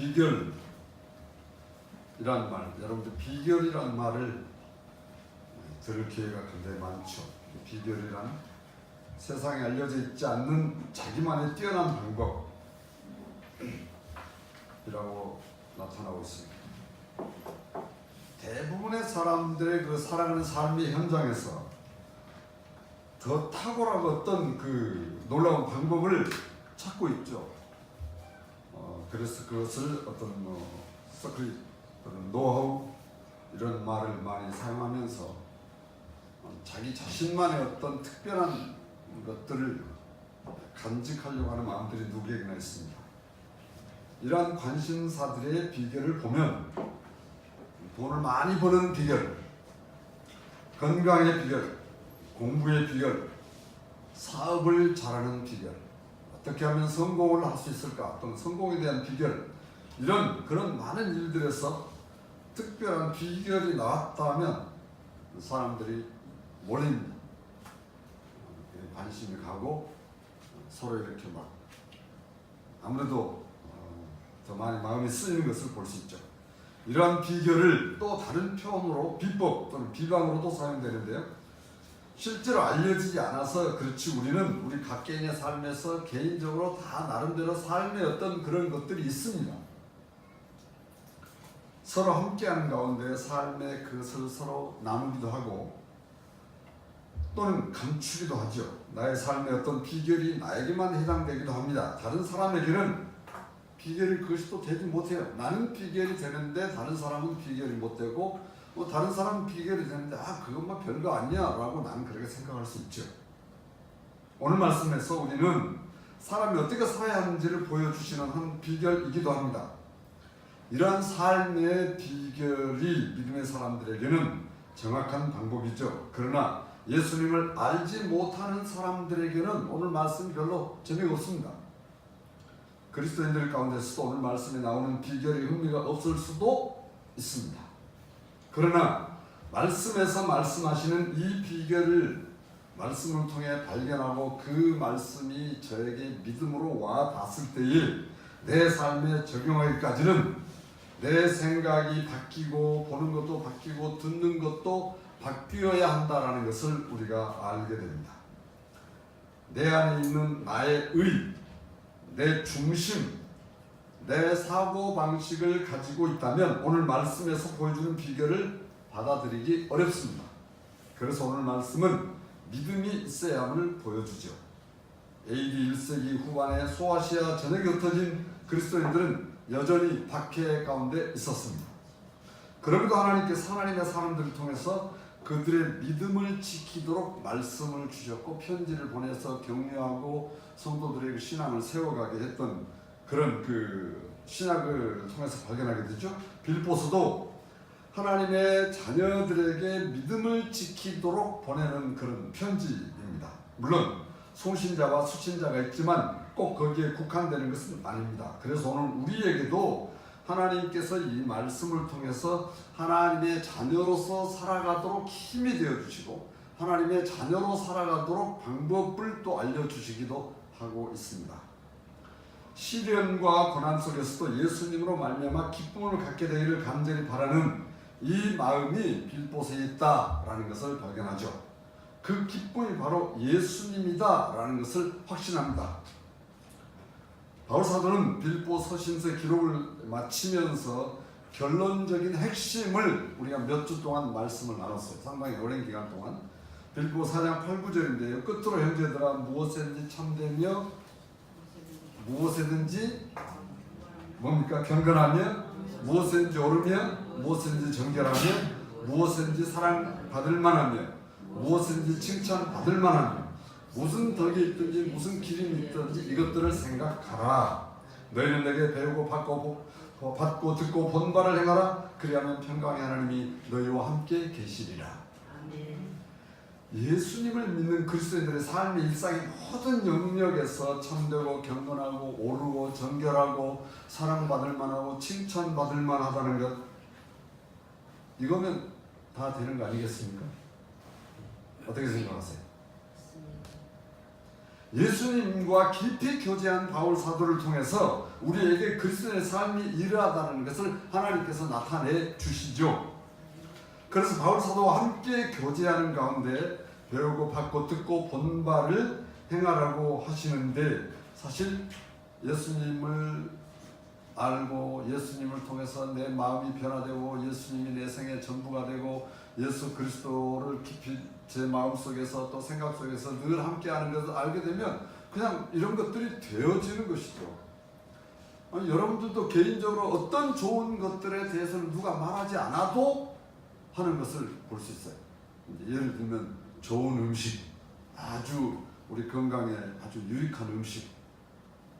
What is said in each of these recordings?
비결이란 말, 여러분들 비결이란 말을 들을 기회가 굉장히 많죠. 비결이란 세상에 알려져 있지 않는 자기만의 뛰어난 방법이라고 나타나고 있습니다. 대부분의 사람들의 그 살아가는 삶의 현장에서 더 탁월하고 어떤 그 놀라운 방법을 찾고 있죠. 그래서 그것을 어떤 서클, 노하우 이런 말을 많이 사용하면서 자기 자신만의 어떤 특별한 것들을 간직하려고 하는 마음들이 누구에게나 있습니다. 이러한 관심사들의 비결을 보면 돈을 많이 버는 비결, 건강의 비결, 공부의 비결, 사업을 잘하는 비결, 어떻게 하면 성공을 할 수 있을까, 또는 성공에 대한 비결, 이런 그런 많은 일들에서 특별한 비결이 나왔다면 사람들이 몰입니다. 관심이 가고 서로 이렇게 막 아무래도 더 많이 마음이 쓰이는 것을 볼 수 있죠. 이러한 비결을 또 다른 표현으로 비법 또는 비방으로도 사용되는데요. 실제로 알려지지 않아서 그렇지 우리는 우리 각개인의 삶에서 개인적으로 다 나름대로 삶의 어떤 그런 것들이 있습니다. 서로 함께하는 가운데 삶의 그것을 서로 나누기도 하고 또는 감추기도 하죠. 나의 삶의 어떤 비결이 나에게만 해당되기도 합니다. 다른 사람에게는 비결이 그것이 또 되지 못해요. 나는 비결이 되는데 다른 사람은 비결이 못 되고 다른 사람은 비결이 되는데 그것만 별거 아니야 라고 나는 그렇게 생각할 수 있죠. 오늘 말씀에서 우리는 사람이 어떻게 살아야 하는지를 보여주시는 한 비결이기도 합니다. 이러한 삶의 비결이 믿음의 사람들에게는 정확한 방법이죠. 그러나 예수님을 알지 못하는 사람들에게는 오늘 말씀이 별로 재미가 없습니다. 그리스도인들 가운데서도 오늘 말씀에 나오는 비결의 흥미가 없을 수도 있습니다. 그러나 말씀에서 말씀하시는 이 비결을 말씀을 통해 발견하고 그 말씀이 저에게 믿음으로 와 닿았을 때에 내 삶에 적용하기까지는 내 생각이 바뀌고 보는 것도 바뀌고 듣는 것도 바뀌어야 한다는 것을 우리가 알게 됩니다. 내 안에 있는 나의 의, 내 중심, 내 사고방식을 가지고 있다면 오늘 말씀에서 보여주는 비결을 받아들이기 어렵습니다. 그래서 오늘 말씀은 믿음이 있어야함을 보여주죠. AD 1세기 후반에 소아시아 전역에 흩어진 그리스도인들은 여전히 박해 가운데 있었습니다. 그럼에도 하나님께서 하나님의 사람들을 통해서 그들의 믿음을 지키도록 말씀을 주셨고 편지를 보내서 격려하고 성도들의 신앙을 세워가게 했던 그런 그 신학을 통해서 발견하게 되죠. 빌보서도 하나님의 자녀들에게 믿음을 지키도록 보내는 그런 편지입니다. 물론 소신자와 수신자가 있지만 꼭 거기에 국한되는 것은 아닙니다. 그래서 오늘 우리에게도 하나님께서 이 말씀을 통해서 하나님의 자녀로서 살아가도록 힘이 되어주시고 하나님의 자녀로 살아가도록 방법을 또 알려주시기도 하고 있습니다. 시련과 고난 속에서도 예수님으로 말미암아 기쁨을 갖게 되기를 간절히 바라는 이 마음이 빌보서에 있다라는 것을 발견하죠. 그 기쁨이 바로 예수님이다라는 것을 확신합니다. 바울 사도는 빌보 서신서의 기록을 마치면서 결론적인 핵심을 우리가 몇 주 동안 말씀을 나눴어요. 상당히 오랜 기간 동안. 빌보 4장 8, 9절인데요. 끝으로 형제들아 무엇이든지 참되며 무엇이든지 뭡니까? 경건하며 무엇이든지 옳으며 무엇이든지 정결하며 무엇이든지 사랑받을 만하며 무엇이든지 칭찬받을 만하며 무슨 덕이 있든지 무슨 기림이 있든지 이것들을 생각하라. 너희는 내게 배우고 받고 듣고 본 바를 행하라. 그리하면 평강의 하나님이 너희와 함께 계시리라. 예수님을 믿는 그리스도인들의 삶의 일상의 모든 영역에서 참되고 경건하고 옳고 정결하고 사랑받을 만하고 칭찬받을 만하다는 것, 이거면 다 되는 거 아니겠습니까? 어떻게 생각하세요? 예수님과 깊이 교제한 바울 사도를 통해서 우리에게 그리스도의 삶이 이러하다는 것을 하나님께서 나타내 주시죠. 그래서 바울 사도와 함께 교제하는 가운데 배우고 받고 듣고 본 바를 행하라고 하시는데, 사실 예수님을 알고 예수님을 통해서 내 마음이 변화되고 예수님이 내 생의 전부가 되고 예수 그리스도를 깊이 제 마음속에서 또 생각 속에서 늘 함께하는 것을 알게 되면 그냥 이런 것들이 되어지는 것이죠. 아니, 여러분들도 개인적으로 어떤 좋은 것들에 대해서는 누가 말하지 않아도 하는 것을 볼 수 있어요. 예를 들면 좋은 음식, 아주 우리 건강에 아주 유익한 음식,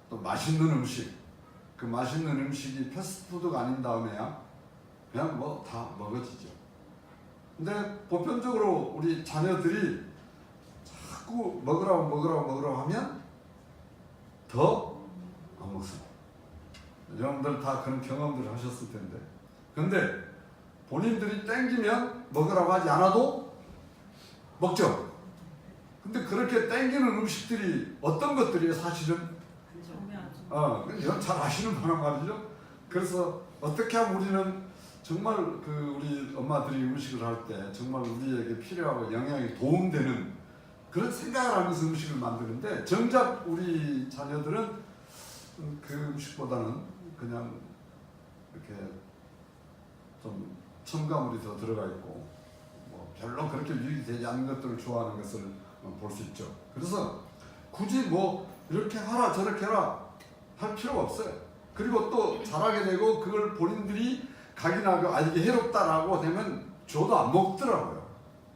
또 맛있는 음식, 그 맛있는 음식이 패스트푸드가 아닌 다음에야 그냥 뭐 다 먹어지죠. 근데 보편적으로 우리 자녀들이 자꾸 먹으라고 하면 더 안 먹습니다. 여러분들 다 그런 경험들을 하셨을 텐데, 근데 본인들이 땡기면 먹으라고 하지 않아도 먹죠. 근데 그렇게 땡기는 음식들이 어떤 것들이 사실은 이건 잘 아시는 거란 말이죠. 그래서 어떻게 하면 우리는 정말 그 우리 엄마들이 음식을 할 때 정말 우리에게 필요하고 영양이 도움되는 그런 생각을 하면서 음식을 만드는데, 정작 우리 자녀들은 그 음식보다는 그냥 이렇게 좀 첨가물이 더 들어가 있고 뭐 별로 그렇게 유익이 되지 않는 것들을 좋아하는 것을 볼 수 있죠. 그래서 굳이 뭐 이렇게 하라 저렇게 해라 할 필요가 없어요. 그리고 또 잘하게 되고 그걸 본인들이 각인하고 이게 해롭다라고 되면 저도 안 먹더라고요.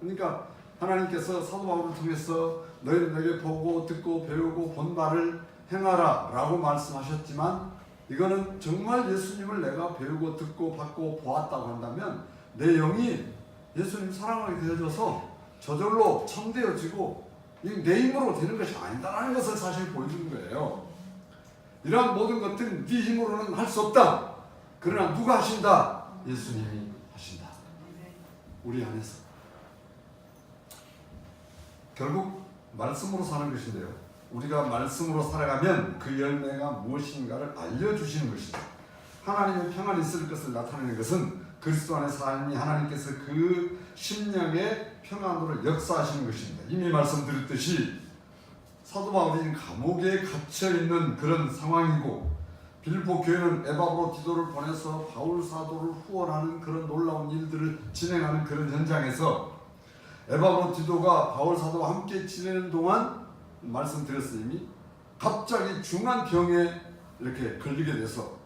그러니까 하나님께서 사도 바울을 통해서 너희는 내게 보고 듣고 배우고 본 바를 행하라 라고 말씀하셨지만, 이거는 정말 예수님을 내가 배우고 듣고 받고 보았다고 한다면 내 영이 예수님 사랑하게 되어져서 저절로 참되어지고 내 힘으로 되는 것이 아니다라는 것을 사실 보여주는 거예요. 이러한 모든 것들은 네 힘으로는 할 수 없다. 그러나 누가 하신다? 예수님이 하신다. 우리 안에서. 결국 말씀으로 사는 것인데요, 우리가 말씀으로 살아가면 그 열매가 무엇인가를 알려주시는 것이죠. 하나님의 평안이 있을 것을 나타내는 것은 그리스도 안의 삶이 하나님께서 그 심령의 평안으로 역사하시는 것입니다. 이미 말씀드렸듯이 사도 바울이 감옥에 갇혀있는 그런 상황이고, 빌립보 교회는 에바브로 디도를 보내서 바울 사도를 후원하는 그런 놀라운 일들을 진행하는 그런 현장에서 에바브로 디도가 바울 사도와 함께 지내는 동안 말씀드렸으니 갑자기 중한 병에 이렇게 걸리게 돼서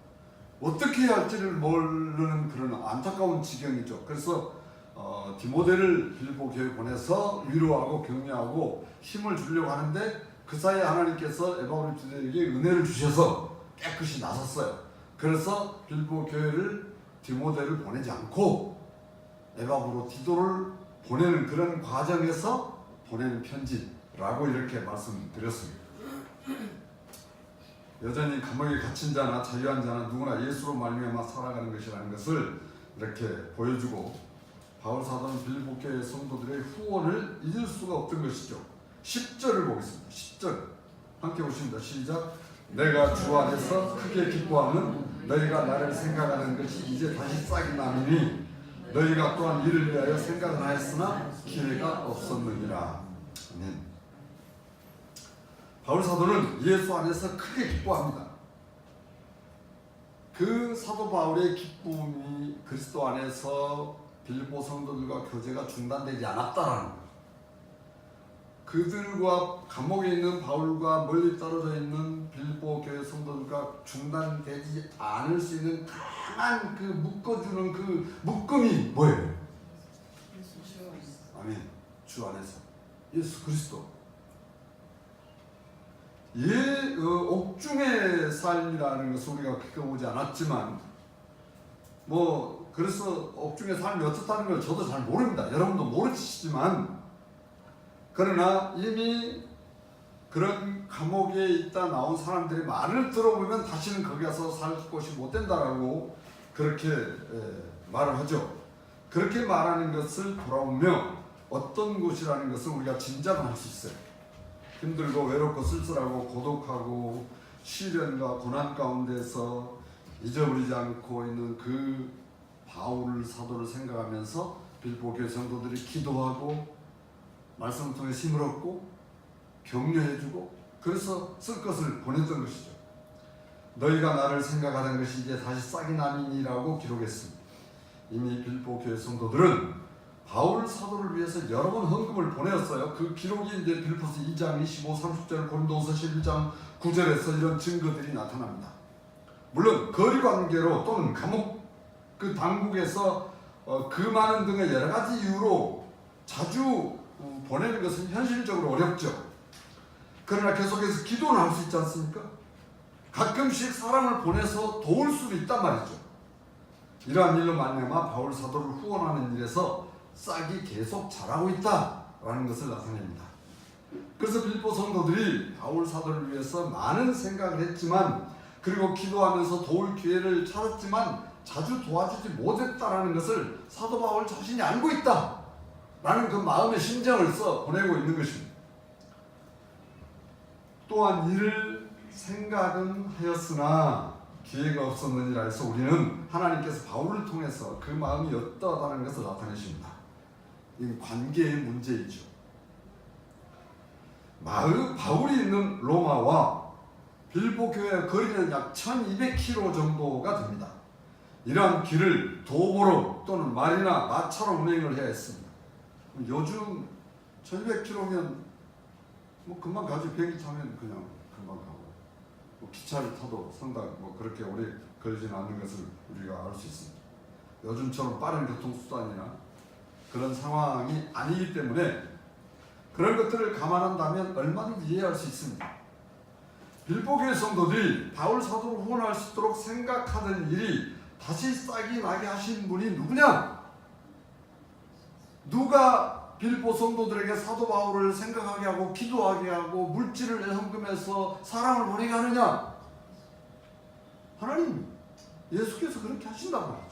어떻게 해야 할지를 모르는 그런 안타까운 지경이죠. 그래서 디모데를 빌립보 교회에 보내서 위로하고 격려하고 힘을 주려고 하는데, 그 사이에 하나님께서 에바브로 디도에게 은혜를 주셔서 깨끗이 나섰어요. 그래서 빌립보 교회를 디모데를 보내지 않고 에바브로 디도를 보내는 그런 과정에서 보내는 편지라고 이렇게 말씀드렸습니다. 여전히 감옥에 갇힌 자나 자유한 자나 누구나 예수로 말미암아 살아가는 것이라는 것을 이렇게 보여주고, 바울 사도는 빌립보 교회 성도들의 후원을 잊을 수가 없던 것이죠. 10절을 보겠습니다. 10절 함께 보십니다. 시작. 내가 주 안에서 크게 기뻐하는 너희가 나를 생각하는 것이 이제 다시 싹이 나느니 너희가 또한 이를 위하여 생각을 하였으나 기회가 없었느니라. 아멘. 바울 사도는 예수 안에서 크게 기뻐합니다. 그 사도 바울의 기쁨이 그리스도 안에서 빌립보 성도들과 교제가 중단되지 않았다라는 것. 그들과 감옥에 있는 바울과 멀리 떨어져 있는 빌립보 교회 성도들과 중단되지 않을 수 있는 강한 그 묶어주는 그 묶음이 뭐예요? 아멘. 주 안에서 예수 그리스도. 옥중의 삶이라는 것을 우리가 겪어보지 않았지만, 뭐 그래서 옥중의 삶이 어떻다는 걸 저도 잘 모릅니다. 여러분도 모르시지만, 그러나 이미 그런 감옥에 있다 나온 사람들의 말을 들어보면 다시는 거기 가서 살 곳이 못 된다라고 그렇게 말을 하죠. 그렇게 말하는 것을 돌아오며 어떤 곳이라는 것을 우리가 짐작을 할 수 있어요. 힘들고 외롭고 쓸쓸하고 고독하고 시련과 고난 가운데서 잊어버리지 않고 있는 그 바울 사도를 생각하면서 빌보 교회 성도들이 기도하고 말씀을 통해 힘을 얻고 격려해주고 그래서 쓸 것을 보냈던 것이죠. 너희가 나를 생각하는 것이 이제 다시 싹이 나니라고 기록했습니다. 이미 빌보 교회 성도들은 바울 사도를 위해서 여러 번 헌금을 보내었어요. 그 기록이 이제 빌보서 2장 25, 30절, 고린도서 11장 9절에서 이런 증거들이 나타납니다. 물론 거리 관계로 또는 감옥 그 당국에서 그 많은 등의 여러 가지 이유로 자주 보내는 것은 현실적으로 어렵죠. 그러나 계속해서 기도는 할 수 있지 않습니까? 가끔씩 사람을 보내서 도울 수도 있단 말이죠. 이러한 일로 말미암아 바울 사도를 후원하는 일에서 싹이 계속 자라고 있다라는 것을 나타냅니다. 그래서 빌보 성도들이 바울 사도를 위해서 많은 생각을 했지만 그리고 기도하면서 도울 기회를 찾았지만 자주 도와주지 못했다라는 것을 사도 바울 자신이 알고 있다라는 그 마음의 심정을 써 보내고 있는 것입니다. 또한 이를 생각은 하였으나 기회가 없었느니라 해서 우리는 하나님께서 바울을 통해서 그 마음이 어떠하다는 것을 나타내십니다. 이 관계의 문제이죠. 바울이 있는 로마와 빌보 교회의 거리는 약 1200km 정도가 됩니다. 이러한 길을 도보로 또는 말이나 마차로 운행을 해야 했습니다. 요즘 1200km면 뭐 금방 가지. 비행기 타면 그냥 금방 가고 뭐 기차를 타도 상당히 뭐 그렇게 오래 걸리지는 않는 것을 우리가 알 수 있습니다. 요즘처럼 빠른 교통수단이나 그런 상황이 아니기 때문에 그런 것들을 감안한다면 얼마든지 이해할 수 있습니다. 빌보 교회 성도들이 바울 사도를 후원할 수 있도록 생각하던 일이 다시 싹이 나게 하신 분이 누구냐? 누가 빌보 성도들에게 사도 바울을 생각하게 하고 기도하게 하고 물질을 헌금해서 사랑을 보내게 하느냐? 하나님, 예수께서 그렇게 하신다고 하죠.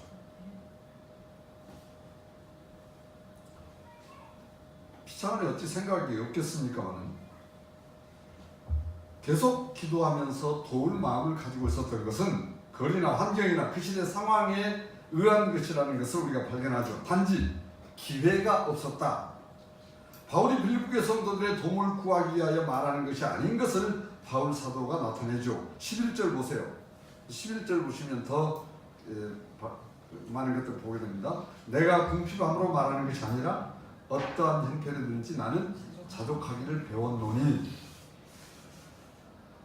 피차간에 어찌 생각이 없겠습니까마는 계속 기도하면서 도울 마음을 가지고 있었던 것은 거리나 환경이나 그 시대 상황에 의한 것이라는 것을 우리가 발견하죠. 단지 기회가 없었다. 바울이 빌보 교회 성도들의 도움을 구하기 위하여 말하는 것이 아닌 것을 바울 사도가 나타내죠. 11절 보세요. 11절 보시면 더 많은 것들을 보게 됩니다. 내가 궁핍함으로 말하는 것이 아니라 어떠한 형편이든지 나는 자족하기를 배웠노니.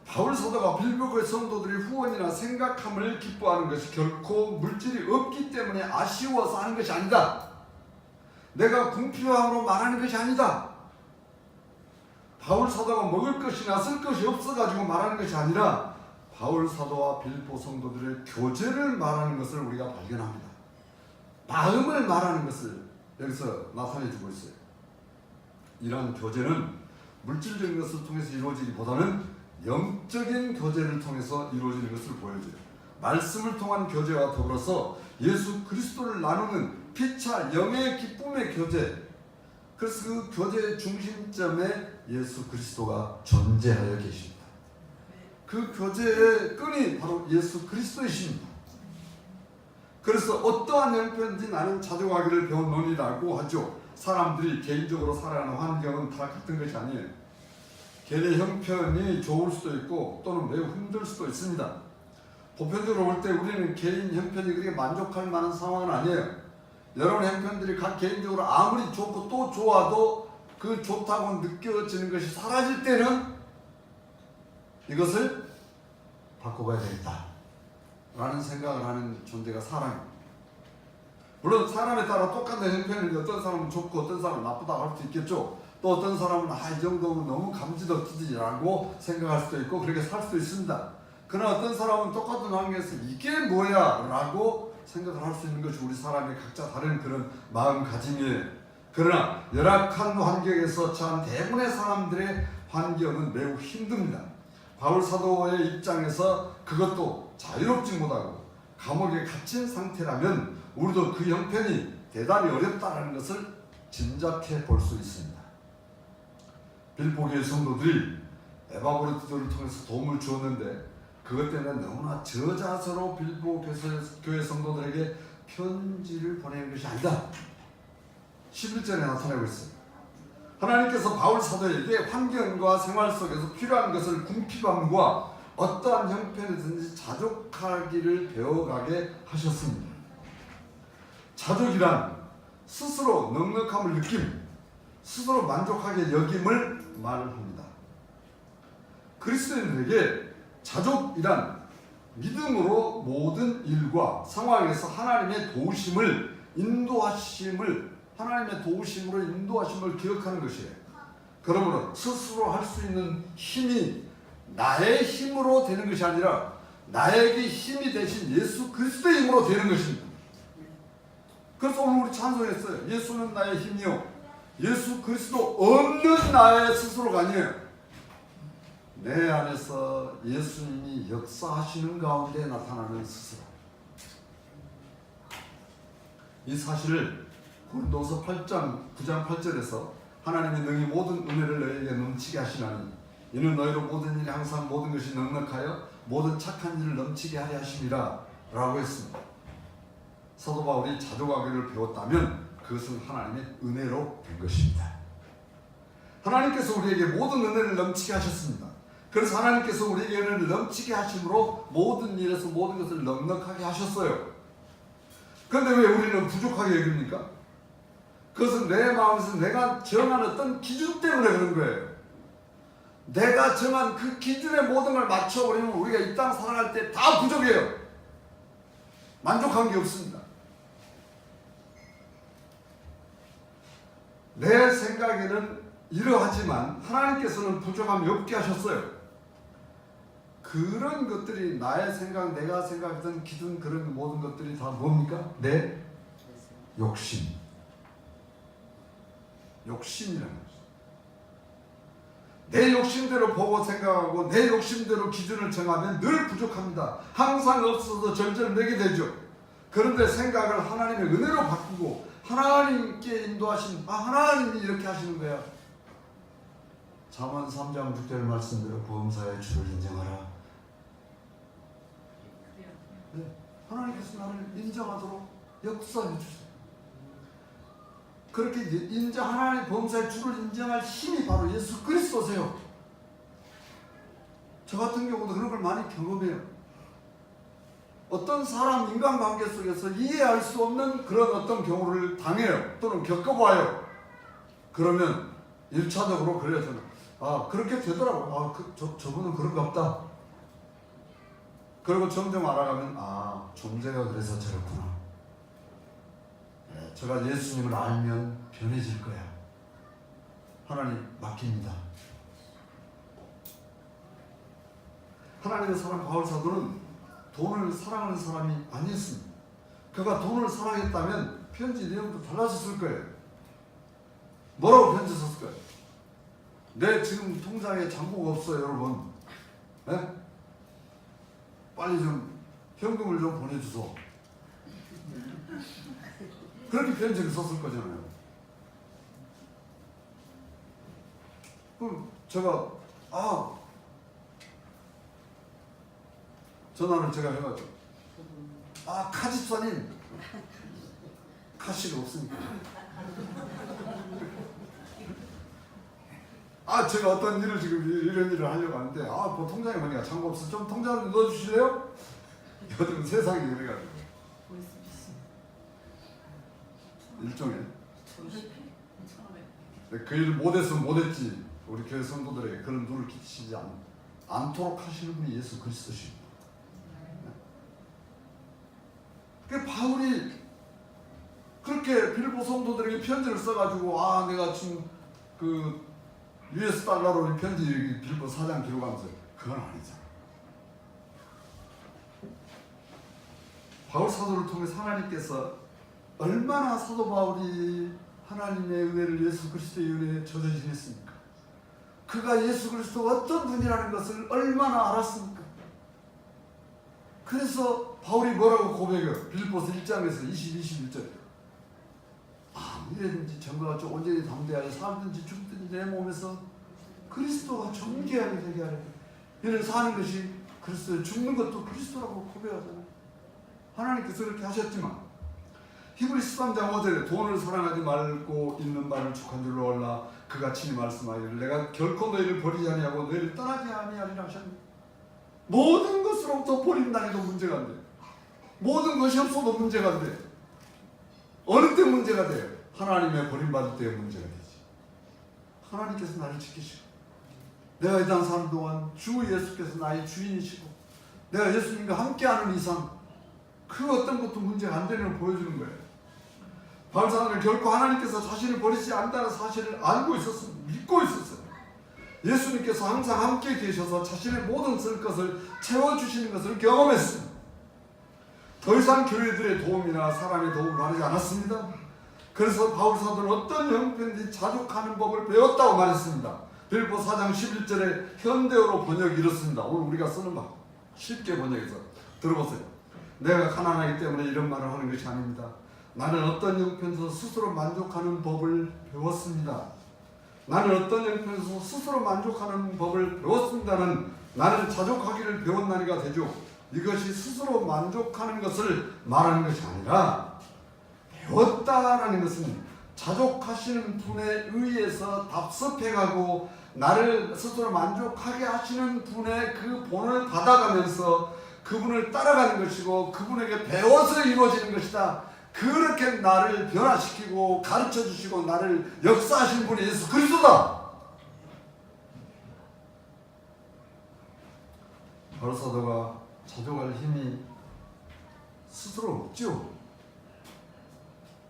바울 사도가 빌보 교회 성도들의 후원이나 생각함을 기뻐하는 것이 결코 물질이 없기 때문에 아쉬워서 하는 것이 아니다. 내가 궁핍함으로 말하는 것이 아니다. 바울 사도가 먹을 것이나 쓸 것이 없어가지고 말하는 것이 아니라 바울 사도와 빌보 성도들의 교제를 말하는 것을 우리가 발견합니다. 마음을 말하는 것을 여기서 나타내주고 있어요. 이러한 교제는 물질적인 것을 통해서 이루어지기보다는 영적인 교제를 통해서 이루어지는 것을 보여줘요. 말씀을 통한 교제와 더불어서 예수 그리스도를 나누는 피차 영의 기쁨의 교제. 그래서 그 교제의 중심점에 예수 그리스도가 존재하여 계십니다. 그 교제의 끈이 바로 예수 그리스도이십니다. 그래서 어떠한 형편인지 나는 자족하기를 배웠노니라고 하죠. 사람들이 개인적으로 살아가는 환경은 다 같은 것이 아니에요. 개인의 형편이 좋을 수도 있고 또는 매우 힘들 수도 있습니다. 보편적으로 볼 때 우리는 개인 형편이 그렇게 만족할 만한 상황은 아니에요. 여러분 형편들이 각 개인적으로 아무리 좋고 또 좋아도 그 좋다고 느껴지는 것이 사라질 때는 이것을 바꿔봐야 되겠다 라는 생각을 하는 존재가 사람입니다. 물론 사람에 따라 똑같은 형편인데 어떤 사람은 좋고 어떤 사람은 나쁘다고 할 수 있겠죠. 또 어떤 사람은 이 정도면 너무 감지덕지라고 생각할 수도 있고 그렇게 살 수도 있습니다. 그러나 어떤 사람은 똑같은 환경에서 이게 뭐야 라고 생각을 할 수 있는 것이 우리 사람의 각자 다른 그런 마음가짐이에요. 그러나 열악한 환경에서 처한 대부분의 사람들의 환경은 매우 힘듭니다. 바울 사도의 입장에서 그것도 자유롭지 못하고 감옥에 갇힌 상태라면 우리도 그 형편이 대단히 어렵다는 것을 짐작해 볼 수 있습니다. 빌립보 교회 성도들이 에바브로티도를 통해서 도움을 주었는데 그것 때문에 너무나 저자세로 빌립보 교회 성도들에게 편지를 보내는 것이 아니다. 11절에 나타내고 있어요. 하나님께서 바울 사도에게 환경과 생활 속에서 필요한 것을 궁핍함과 어떠한 형편이든지 자족하기를 배워가게 하셨습니다. 자족이란 스스로 넉넉함을 느낌, 스스로 만족하게 여김을 말합니다. 그리스도인들에게 자족이란 믿음으로 모든 일과 상황에서 하나님의 도우심을 하나님의 도우심으로 인도하심을 기억하는 것이에요. 그러므로 스스로 할 수 있는 힘이 나의 힘으로 되는 것이 아니라 나에게 힘이 되신 예수 그리스도의 힘으로 되는 것입니다. 그래서 오늘 우리 찬송했어요. 예수는 나의 힘이요 예수 그리스도 없는 나의 스스로가 아니에요. 내 안에서 예수님이 역사하시는 가운데 나타나는 스스로. 이 사실을 고린도서 8장 9장 8절에서 하나님이 능히 모든 은혜를 너희에게 넘치게 하시나니 이는 너희로 모든 일이 항상 모든 것이 넉넉하여 모든 착한 일을 넘치게 하려 하심이라 라고 했습니다. 사도 바울이 자족하기를 배웠다면 그것은 하나님의 은혜로 된 것입니다. 하나님께서 우리에게 모든 은혜를 넘치게 하셨습니다. 그래서 하나님께서 우리에게 은혜를 넘치게 하심으로 모든 일에서 모든 것을 넉넉하게 하셨어요. 그런데 왜 우리는 부족하게 여깁니까? 그것은 내 마음에서 내가 정한 어떤 기준 때문에 그런 거예요. 내가 정한 그 기준에 모든 걸 맞춰버리면 우리가 이 땅 살아갈 때 다 부족해요. 만족한 게 없습니다. 내 생각에는 이러하지만 하나님께서는 부족함이 없게 하셨어요. 그런 것들이 나의 생각, 내가 생각했던 기준, 그런 모든 것들이 다 뭡니까? 내 욕심. 욕심이라는 것이죠. 내 욕심대로 보고 생각하고 내 욕심대로 기준을 정하면 늘 부족합니다. 항상 없어서 절절매게 되죠. 그런데 생각을 하나님의 은혜로 바꾸고 하나님께 인도하신 하나님이 이렇게 하시는 거야. 잠언 3장 6절 말씀대로 보험사의 주를 인정하라. 네, 하나님께서 나를 인정하도록 역사해 주세요. 그렇게 하나님 범사의 주를 인정할 힘이 바로 예수 그리스도세요. 저 같은 경우도 그런 걸 많이 경험해요. 어떤 사람 인간관계 속에서 이해할 수 없는 그런 어떤 경우를 당해요. 또는 겪어봐요. 그러면 1차적으로 그래요. 저는 그렇게 되더라고요. 저분은 그런가 보다. 그리고 점점 알아가면 존재가 그래서 저렇구나. 제가 예수님을 알면 변해질 거야. 하나님 맡깁니다. 하나님의 사랑 바울 사도는 돈을 사랑하는 사람이 아니었습니다. 그가 돈을 사랑했다면 편지 내용도 달라졌을 거예요. 뭐라고 편지 썼을까요? 내 지금 통장에 잔고가 없어요, 여러분. 네? 빨리 좀 현금을 좀 보내주소. 그렇게 편지를 썼을 거잖아요. 그럼 제가 전화를 제가 해가지고 카집사님 카시가 없으니까 제가 어떤 일을 지금 이런 일을 하려고 하는데 뭐 통장에 보니까 잔고 없어. 좀 통장을 넣어주실래요? 요즘 세상이 그래가지고 일종의 그 일을 못했으면 못했지. 우리 교회 성도들에게 그런 누를 끼치지 않도록 하시는 분이 예수 그리스도십니다. 그 바울이 그렇게 빌립보 성도들에게 편지를 써가지고 내가 지금 그 US 달러로 편지 빌립보 4장 기록하면서 그건 아니잖아. 바울 사도를 통해서 하나님께서 얼마나 사도 바울이 하나님의 은혜를 예수 그리스도의 은혜에 젖어 지냈습니까? 그가 예수 그리스도가 어떤 분이라는 것을 얼마나 알았습니까? 그래서 바울이 뭐라고 고백해요? 빌립보서 1장에서 21절 아무래든지 전과 같이 온전히 담대하여 살든지 죽든지 내 몸에서 그리스도가 존귀하게 되게 하려. 이를 사는 것이 그리스도, 죽는 것도 그리스도라고 고백하잖아요. 하나님께서 그렇게 하셨지만 히브리서 13장 5절에 돈을 사랑하지 말고 있는 바를 축한 줄로 알라. 그가 친히 말씀하기를 내가 결코 너희를 버리지 아니하고 너희를 떠나지 아니하리라 하셨네. 모든 것으로부터 버린다니도 문제가 안 돼. 모든 것이 없어도 문제가 안 돼. 어느 때 문제가 돼요? 하나님의 버림받을 때의 문제가 되지. 하나님께서 나를 지키시고 내가 이 땅 사는 동안 주 예수께서 나의 주인이시고 내가 예수님과 함께하는 이상 그 어떤 것도 문제가 안 되는 걸 보여주는 거예요. 바울사도는 결코 하나님께서 자신을 버리지 않는다는 사실을 알고 있었어요. 믿고 있었어요. 예수님께서 항상 함께 계셔서 자신의 모든 쓸 것을 채워주시는 것을 경험했습니다. 더 이상 교회들의 도움이나 사람의 도움을 바라지 않았습니다. 그래서 바울사도는 어떤 형편인지 자족하는 법을 배웠다고 말했습니다. 빌립보 4장 11절에 현대어로 번역이 이렇습니다. 오늘 우리가 쓰는 말 쉽게 번역해서 들어보세요. 내가 가난하기 때문에 이런 말을 하는 것이 아닙니다. 나는 어떤 형편에서 스스로 만족하는 법을 배웠습니다. 나는 어떤 형편에서 스스로 만족하는 법을 배웠습니다는 나는 자족하기를 배웠나니가 되죠. 이것이 스스로 만족하는 것을 말하는 것이 아니라 배웠다라는 것은 자족하시는 분에 의해서 답습해가고 나를 스스로 만족하게 하시는 분의 그 본을 받아가면서 그분을 따라가는 것이고 그분에게 배워서 이루어지는 것이다. 그렇게 나를 변화시키고 가르쳐주시고 나를 역사하신 분이 예수 그리스도다. 바울 사도가 자족할 힘이 스스로 없죠.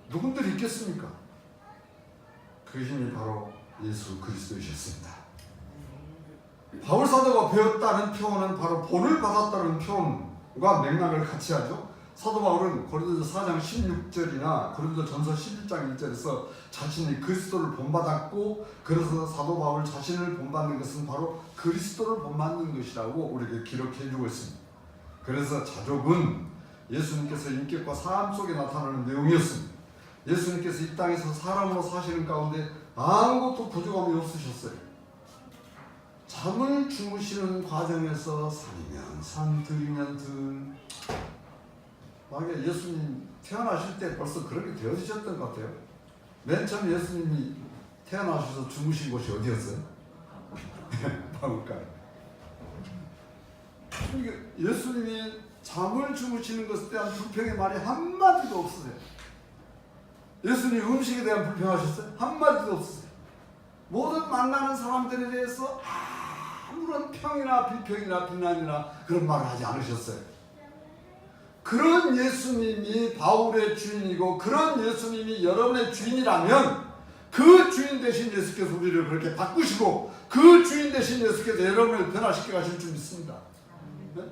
누군들이 있겠습니까? 그 힘이 바로 예수 그리스도이셨습니다. 바울 사도가 배웠다는 표현은 바로 본을 받았다는 표현과 맥락을 같이 하죠. 사도 바울은 고린도서 4장 16절이나 고린도전서 11장 1절에서 자신이 그리스도를 본받았고 그래서 사도 바울 자신을 본받는 것은 바로 그리스도를 본받는 것이라고 우리에게 기록해주고 있습니다. 그래서 자족은 예수님께서 인격과 삶 속에 나타나는 내용이었습니다. 예수님께서 이 땅에서 사람으로 사시는 가운데 아무것도 부족함이 없으셨어요. 잠을 주무시는 과정에서 산이면 산, 들이면 들. 만약에 예수님 태어나실 때 벌써 그렇게 되어지셨던 것 같아요. 맨 처음 예수님이 태어나셔서 주무신 곳이 어디였어요? 바울가에. 예수님이 잠을 주무시는 것에 대한 불평의 말이 한마디도 없으세요. 예수님 음식에 대한 불평하셨어요? 한마디도 없으세요. 모든 만나는 사람들에 대해서 아무런 평이나 비평이나 비난이나 그런 말을 하지 않으셨어요. 그런 예수님이 바울의 주인이고 그런 예수님이 여러분의 주인이라면 그 주인 되신 예수께서 우리를 그렇게 바꾸시고 그 주인 되신 예수께서 여러분을 변화시켜 가실 줄 믿습니다. 네?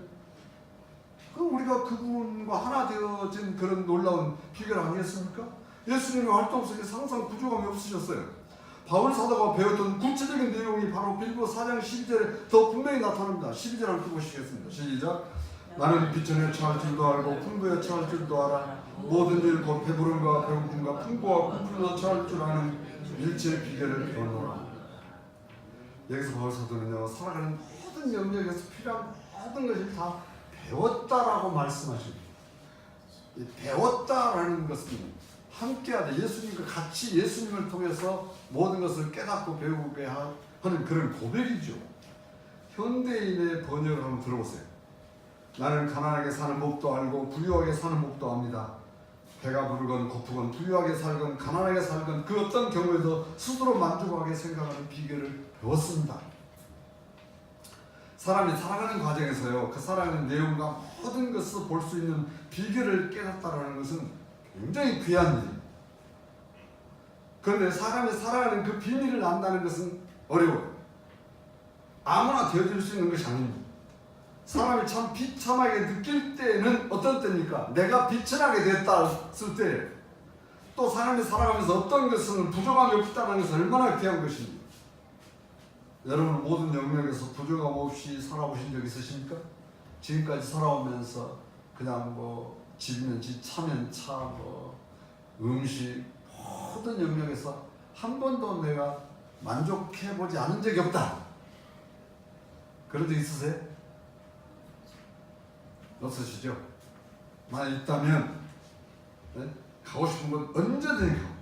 그럼 우리가 그분과 하나 되어진 그런 놀라운 비결 아니겠습니까? 예수님의 활동 속에 항상 부족함이 없으셨어요. 바울 사도가 배웠던 구체적인 내용이 바로 빌립보 4장 12절에 더 분명히 나타납니다. 12절 함께 보시겠습니다. 시작. 나는 비천에 처할 줄도 알고 풍부에 처할 줄도 알아. 모든 일 곧 배부름과 배고픔과 풍부와 부풀려 처할 줄 아는 일체의 비결을 배우노라. 여기서 바울 사도는요, 살아가는 모든 영역에서 필요한 모든 것을 다 배웠다라고 말씀하십니다. 이 배웠다라는 것은 함께하다, 예수님과 같이 예수님을 통해서 모든 것을 깨닫고 배우게 하는 그런 고백이죠. 현대인의 번역을 한번 들어보세요. 나는 가난하게 사는 법도 알고 부유하게 사는 법도 압니다. 배가 부르건 고프건 부유하게 살건 가난하게 살건 그 어떤 경우에도 스스로 만족하게 생각하는 비결을 배웠습니다. 사람이 살아가는 과정에서요, 그 살아가는 내용과 모든 것을 볼 수 있는 비결을 깨닫다라는 것은 굉장히 귀한 일입니다. 그런데 사람이 살아가는 그 비밀을 안다는 것은 어려워요. 아무나 되어줄 수 있는 것이 아닙니다. 사람이 참 비참하게 느낄 때는 어떤 때입니까? 내가 비천하게 됐다을 때, 또 사람이 살아가면서 어떤 것은 부족함이 없다는 것은 얼마나 귀한 것입니까? 여러분 모든 영역에서 부족함 없이 살아보신 적 있으십니까? 지금까지 살아오면서 그냥 뭐 집이면 집, 차면 차, 뭐 음식 모든 영역에서 한 번도 내가 만족해보지 않은 적이 없다. 그런 적 있으세요? 없으시죠? 만약 있다면 네? 가고 싶은 건 언제든지 가고,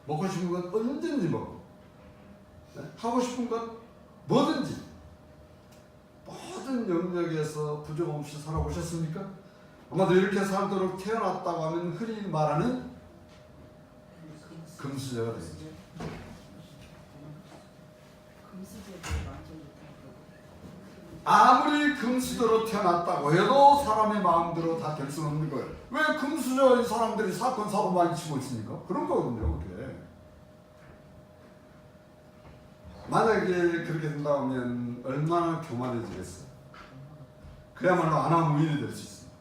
먹고 싶은 건 언제든지 먹고, 네? 하고 싶은 건 뭐든지 모든 영역에서 부족 없이 살아오셨습니까? 아마도 이렇게 살도록 태어났다고 하면 흔히 말하는 금수저가 되죠. 아무리 금수저로 태어났다고 해도 사람의 마음대로 다 될 수는 없는 거예요. 왜 금수저인 사람들이 사건 사고 많이 치고 있습니까? 그런 거거든요. 그게. 만약에 그렇게 된다면 얼마나 교만해지겠어요. 그야말로 아나무인이 될 수 있습니다.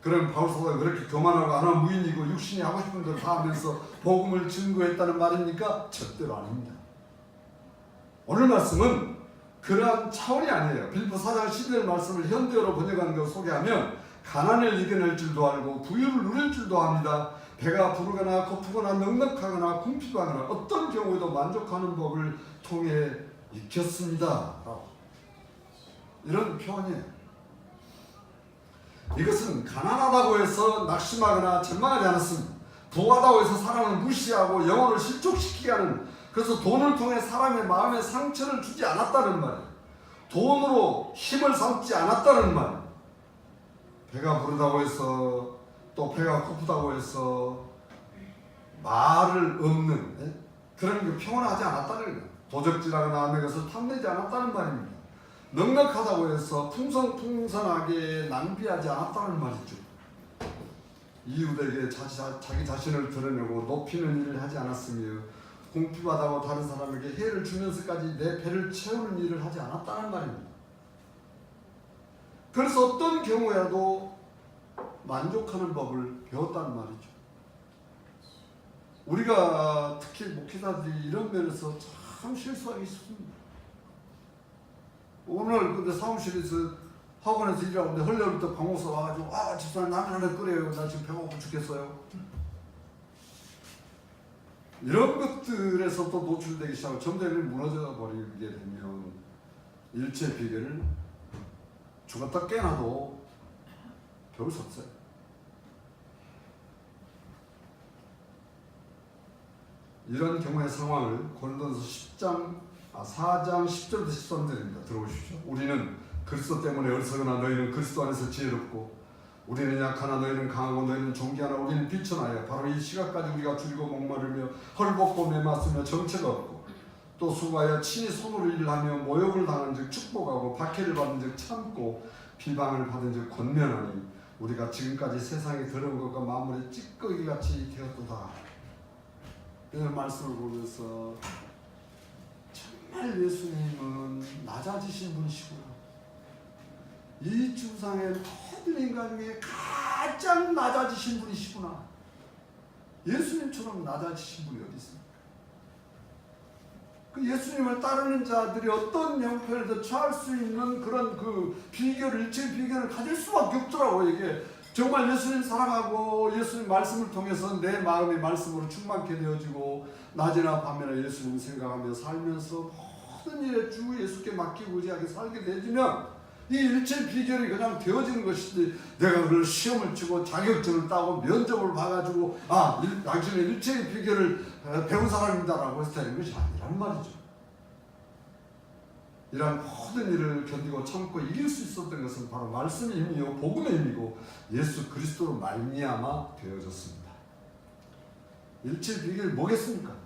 그럼 바울사도가 그렇게 교만하고 아나무인이고 육신이 하고 싶은 대로 다 하면서 복음을 증거했다는 말입니까? 절대로 아닙니다. 오늘 말씀은 그러한 차원이 아니에요. 빌립보 4장 11절 말씀을 현대어로 번역한 걸 소개하면 가난을 이겨낼 줄도 알고 부유를 누릴 줄도 압니다. 배가 부르거나 고프거나 넉넉하거나 궁핍하거나 어떤 경우에도 만족하는 법을 통해 익혔습니다. 이런 표현이에요. 이것은 가난하다고 해서 낙심하거나 절망하지 않았습니다. 부하다고 해서 사람을 무시하고 영혼을 실족시키게 하는, 그래서 돈을 통해 사람의 마음에 상처를 주지 않았다는 말이에요. 돈으로 힘을 삼지 않았다는 말이에요. 배가 부르다고 해서 또 배가 고프다고 해서 말을 없는 그런 게 평온하지 않았다는 거예요. 도적질하거나 남의 것을 탐내지 않았다는 말입니다. 넉넉하다고 해서 풍성풍성하게 낭비하지 않았다는 말이죠. 이웃에게 자기 자신을 드러내고 높이는 일을 하지 않았으며 궁핍하다고 다른 사람에게 해를 주면서까지 내 배를 채우는 일을 하지 않았다는 말입니다. 그래서 어떤 경우에도 만족하는 법을 배웠다는 말이죠. 우리가 특히 목회자들이 이런 면에서 참 실수하기 쉽습니다. 오늘 근데 사무실에서 학원에서 일하고 있는데 헐레부터 방목사 와가지고 집사님 라면 하나 끓여요. 나 지금 배고파 죽겠어요. 이런 것들에서 또 노출되기 시작하고 점점 무너져 버리게 되면 일체 비결을 죽었다 깨어나도 배울 수 없어요. 이런 경우의 상황을 고린도전서 4장 10절부터 13절입니다. 들어보십시오. 우리는 그리스도 때문에 어리석으나 너희는 그리스도 안에서 지혜롭고, 우리는 약하나 너희는 강하고, 너희는 존귀하나 우리는 비천하여 바로 이 시각까지 우리가 줄이고 목마르며 헐벗고 매맞으며 정체가 없고, 또 수고하여 친히 손으로 일을 하며 모욕을 당한 즉 축복하고, 박해를 받은 즉 참고, 비방을 받은 즉 권면하니 우리가 지금까지 세상에 들어온 것과 만물의 찌꺼기같이 되었도다. 이런 말씀을 보면서 정말 예수님은 낮아지신 분이시구나. 이 주상의 모든 인간 중에 가장 낮아지신 분이시구나. 예수님처럼 낮아지신 분이 어디 있습니까? 그 예수님을 따르는 자들이 어떤 형편에도 처할 수 있는 그런 그 비결을, 일체 비결을 가질 수밖에 없더라고요. 이게 정말 예수님 사랑하고 예수님 말씀을 통해서 내 마음이 말씀으로 충만케 되어지고, 낮이나 밤이나 예수님 생각하며 살면서 모든 일에 주 예수께 맡기고 의지하게 살게 되지면 이 일체 비결이 그냥 되어지는 것이지, 내가 그걸 시험을 치고 자격증을 따고 면접을 봐가지고 당신은 일체 비결을 배운 사람입니다라고 해서 되는 것이 아니란 말이죠. 이러한 모든 일을 견디고 참고 이길 수 있었던 것은 바로 말씀의 힘이요 복음의 힘이고 예수 그리스도로 말미암아 되어졌습니다. 일체 비결이 뭐겠습니까?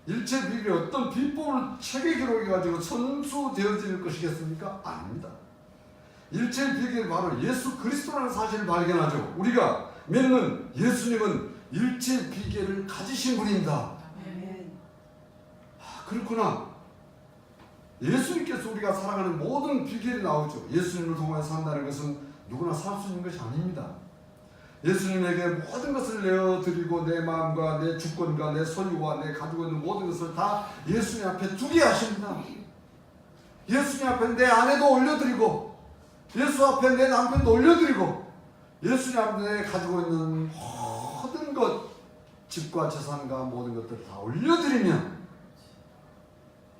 일체 비결이 어떤 비법을 책에 기록해가지고 선수되어질 것이겠습니까? 아닙니다. 일체 비결이 바로 예수 그리스도라는 사실을 발견하죠. 우리가 믿는 예수님은 일체 비결을 가지신 분입니다. 그렇구나. 예수님께서 우리가 살아가는 모든 비결이 나오죠. 예수님을 통해 산다는 것은 누구나 살 수 있는 것이 아닙니다. 예수님에게 모든 것을 내어드리고 내 마음과 내 주권과 내 소유와 내 가지고 있는 모든 것을 다 예수님 앞에 두게 하십니다. 예수님 앞에 내 아내도 올려드리고, 예수 앞에 내 남편도 올려드리고, 예수님 앞에 가지고 있는 모든 것, 집과 재산과 모든 것들을 다 올려드리면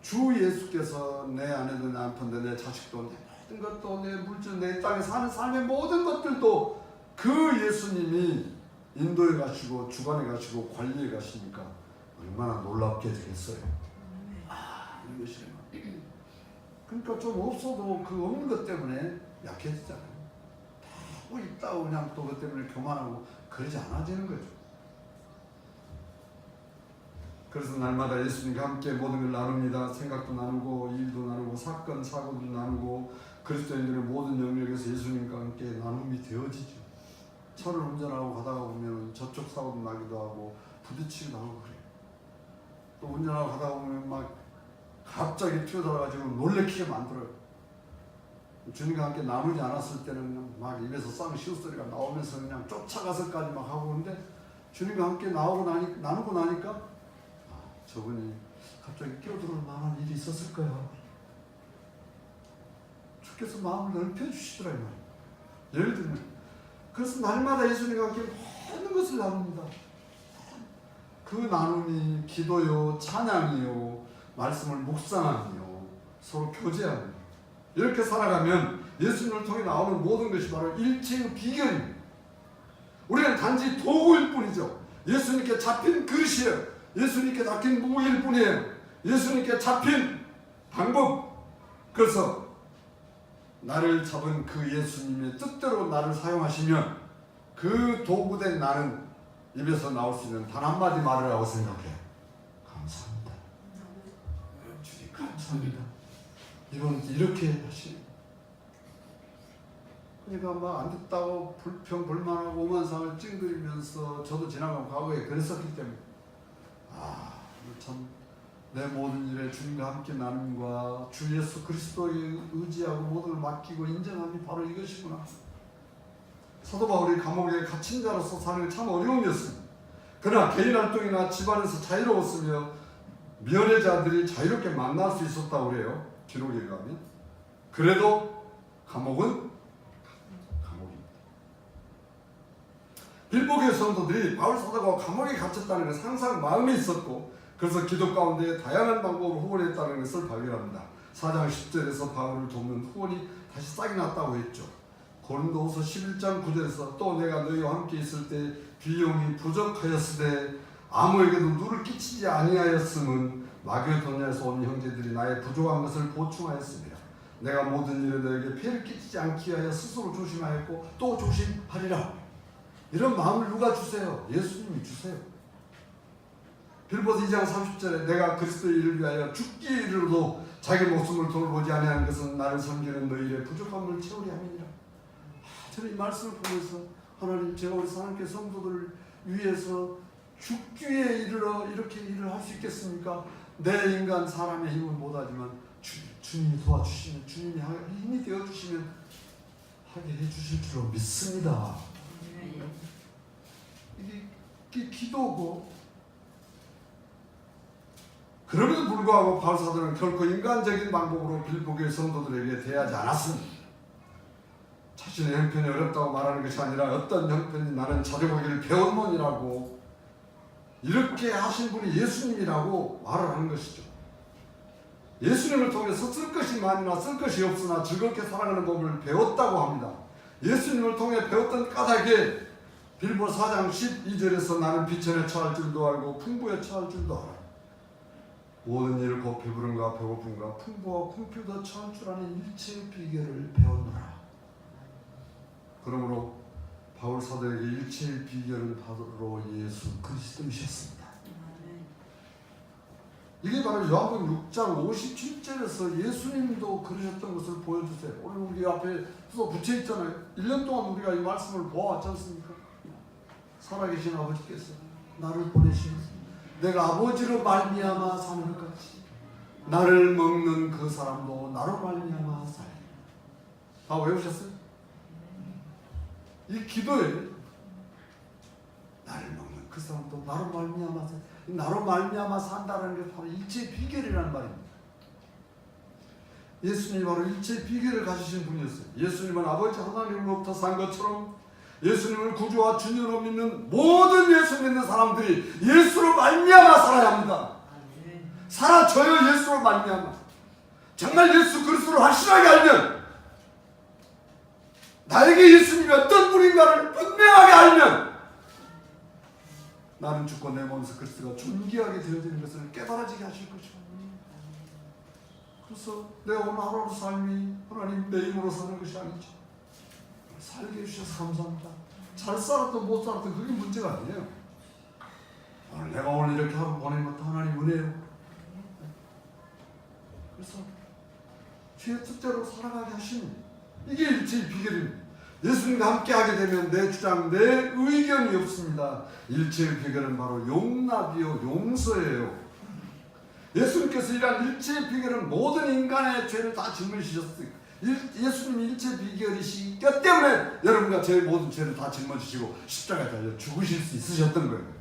주 예수께서 내 아내도 내 남편도 내 자식도 내 모든 것도 내 물질 내 땅에 사는 삶의 모든 것들도 그 예수님이 인도해 가시고 주관해 가시고 관리해 가시니까 얼마나 놀랍게 되겠어요. 이것이 그러니까 좀 없어도 그 없는 것 때문에 약해지잖아요. 다 있다고 그냥 또 그것 때문에 교만하고 그러지 않아지는 거죠. 그래서 날마다 예수님과 함께 모든 걸 나눕니다. 생각도 나누고 일도 나누고 사건 사고도 나누고 그리스도인들의 모든 영역에서 예수님과 함께 나눔이 되어지죠. 차를 운전하고 가다가 보면 저쪽 사고도 나기도 하고 부딪히기도 하고 그래요. 또 운전하고 가다가 보면 막 갑자기 튀어들어가지고 놀래키게 만들어요. 주님과 함께 나누지 않았을 때는 그냥 막 입에서 쌍 시우소리가 나오면서 그냥 쫓아가서까지 막 하고 그런데 주님과 함께 나누고 나니까 저분이 갑자기 끼어들어올 만한 일이 있었을 거야. 주께서 마음을 넓혀주시더라 이 말이에요. 예를 들면 그래서 날마다 예수님과 함께 모든 것을 나눕니다. 그 나눔이 기도요, 찬양이요, 말씀을 묵상하며 서로 교제하며 이렇게 살아가면 예수님을 통해 나오는 모든 것이 바로 일체의 비결입니다. 우리는 단지 도구일 뿐이죠. 예수님께 잡힌 그릇이에요. 예수님께 잡힌 무기일 뿐이에요. 예수님께 잡힌 방법. 그래서 나를 잡은 그 예수님의 뜻대로 나를 사용하시면 그 도구된 나는 입에서 나올 수 있는 단 한마디 말을 하고 생각해. 감사합니다. 주님 감사합니다. 이번 이렇게 하시네. 그러니까 막 안 됐다고 불평 불만하고 오만상을 찡그리면서 저도 지나간 과거에 그랬었기 때문에 참 내 모든 일에 주님과 함께 나눔과 주 예수 그리스도에 의지하고 모든 걸 맡기고 인정함이 바로 이것이구나. 사도 바울이 감옥에 갇힌 자로서 사는 게 참 어려움이었습니다. 그러나 개인 활동이나 집안에서 자유로웠으며 미연의 자들이 자유롭게 만날 수 있었다고 그래요. 기록에 의하면. 그래도 감옥은 감옥입니다. 빌보교의 성도들이 바울 사도가 감옥에 갇혔다는 것은 항상 마음에 있었고 그래서 기도 가운데 다양한 방법으로 후원했다는 것을 발견합니다. 4장 10절에서 바울을 돕는 후원이 다시 싹이 났다고 했죠. 고린도후서 11장 9절에서 또 내가 너희와 함께 있을 때 비용이 부족하였으되 아무에게도 누를 끼치지 아니하였음은 마게도냐에서 온 형제들이 나의 부족한 것을 보충하였습니다. 내가 모든 일에 너에게 폐를 끼치지 않기 위하여 스스로 조심하였고 또 조심하리라. 이런 마음을 누가 주세요? 예수님이 주세요. 빌보서 2장 30절에 내가 그리스도의 일을 위하여 죽기 이르러도 자기 목숨을 돌보지 아니하는 것은 나를 섬기는 너희의 부족함을 채우려 함이니라. 저는 이 말씀을 보면서 하나님 제가 우리 하나님께 성도들을 위해서 죽기에 이르러 이렇게 일을 할 수 있겠습니까? 내 인간 사람의 힘은 못하지만 주님이 도와주시면 주님이 힘이 되어주시면 하게 해주실 줄로 믿습니다. 이게 기도고 그럼에도 불구하고 바울 사도는 결코 인간적인 방법으로 빌보교의 성도들에게 대하지 않았습니다. 자신의 형편이 어렵다고 말하는 것이 아니라 어떤 형편이 나는 자족하기를 배웠노니라고 이렇게 하신 분이 예수님이라고 말을 하는 것이죠. 예수님을 통해서 쓸 것이 많으나 쓸 것이 없으나 즐겁게 살아가는 법을 배웠다고 합니다. 예수님을 통해 배웠던 까닭에 빌보 4장 12절에서 나는 비천에 처할 줄도 알고 풍부에 처할 줄도 알아. 모든 일을 곧 배부름과 배고픔과 풍부와 궁핍도 처할 줄 아는 일체의 비결을 배웠노라. 그러므로 바울 사도에게 일체의 비결은 바로 예수 그리스도이셨습니다. 이게 바로 요한복음 6장 57절에서 예수님도 그러셨던 것을 보여주세요. 오늘 우리 앞에 또 붙여있잖아요. 1년 동안 우리가 이 말씀을 보아왔지 않습니까? 살아계신 아버지께서 나를 보내시면서 내가 아버지로 말미암아 사는 것 같이 나를 먹는 그 사람도 나로 말미암아 살리. 다 외우셨어요? 이 기도에 나를 먹는 그 사람도 나로 말미암아 살리. 나로 말미암아 산다는 게 바로 일체의 비결이라는 말입니다. 예수님이 바로 일체의 비결을 가지신 분이었어요. 예수님은 아버지 하나님으로부터 산 것처럼 예수님을 구주와 주님으로 믿는 모든 예수 믿는 사람들이 예수로 말미암아 살아야 합니다. 사라져요. 예수로 말미암아. 정말 예수 그리스도를 확실하게 알면, 나에게 예수님이 어떤 분인가를 분명하게 알면, 나는 죽고 내 몸에서 그리스도가 존귀하게 되어지는 것을 깨달아지게 하실 것이고, 그래서 내 오늘 하루하루 삶이 하나님 내 힘으로 사는 것이 아니죠. 살게 해주셔서 감사합니다. 잘 살았든 못 살았든 그게 문제가 아니에요. 내가 오늘 이렇게 하루 보낸 것도 하나님 은혜예요. 그래서 주의 뜻대로 살아가게 하시는, 이게 일체의 비결입니다. 예수님과 함께 하게 되면 내 주장, 내 의견이 없습니다. 일체의 비결은 바로 용납이요, 용서예요. 예수님께서 이러한 일체의 비결은 모든 인간의 죄를 다 짊어지셨어요. 예수님이 일체 비결이시기 때문에 여러분과 제 모든 죄를 다 짊어지시고 십자가에 달려 죽으실 수 있으셨던 거예요.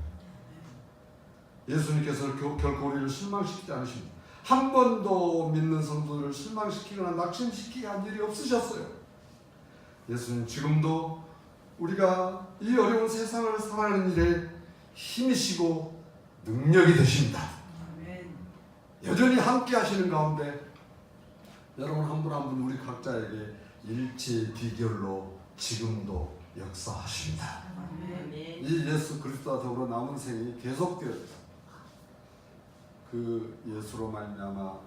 예수님께서 결코 우리를 실망시키지 않으십니다. 한 번도 믿는 성도들을 실망시키거나 낙심시키게 한 일이 없으셨어요. 예수님 지금도 우리가 이 어려운 세상을 살아가는 일에 힘이시고 능력이 되십니다. 여전히 함께 하시는 가운데 여러분 한 분 한 분 우리 각자에게 일체의 비결로 지금도 역사하십니다. 이 예수 그리스도와 더불어 남은 생이 계속되어서 그 예수로 말미암아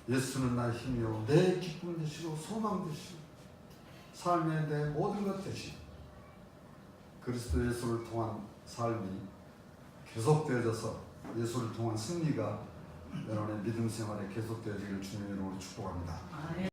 예수는 나의 힘이요 내 기쁨 되시고 소망 되시고 삶의 내 모든 것 되시고 그리스도 예수를 통한 삶이 계속되어져서 예수를 통한 승리가 여러분의 믿음 생활에 계속되어지기를 주님의 이름으로 축복합니다.